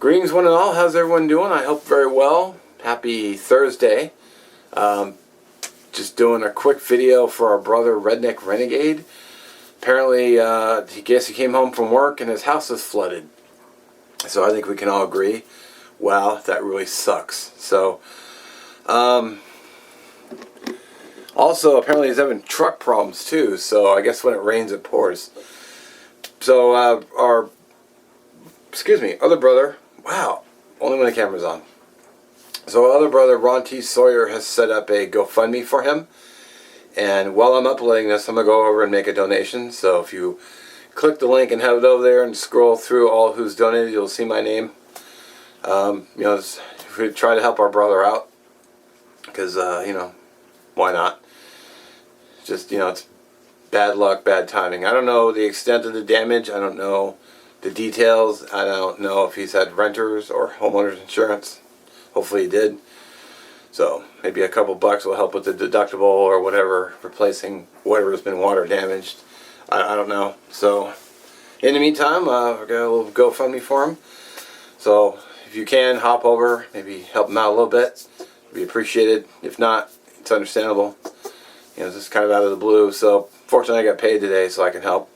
Greetings one and all, how's everyone doing? I hope very well. Happy Thursday. Just doing a quick video for our brother Redneck Renegade. Apparently, I guess he came home from work and his house is flooded. So I think we can all agree, wow, that really sucks. So, also apparently he's having truck problems too, so I guess when it rains it pours. So our other brother, wow, only when the camera's on. So our other brother, Ron T. Sawyer, has set up a GoFundMe for him. And while I'm uploading this, I'm going to go over and make a donation. So if you click the link and have it over there and scroll through all who's donated, you'll see my name. If we try to help our brother out, because, why not? Just, it's bad luck, bad timing. I don't know the extent of the damage. I don't know the details. I don't know if he's had renters or homeowners insurance. Hopefully he did. So maybe a couple bucks will help with the deductible or whatever, replacing whatever has been water damaged. I don't know. So in the meantime, we're got a little GoFundMe for him. So if you can, hop over, maybe help him out a little bit. It'd be appreciated. If not, it's understandable. It's just kind of out of the blue. So fortunately I got paid today so I can help.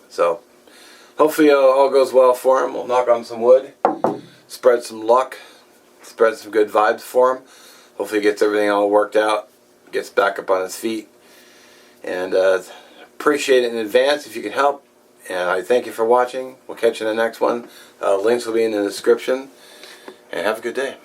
So hopefully all goes well for him. We'll knock on some wood, spread some luck, spread some good vibes for him. Hopefully he gets everything all worked out, gets back up on his feet. And appreciate it in advance if you can help. And I thank you for watching. We'll catch you in the next one. Links will be in the description. And have a good day.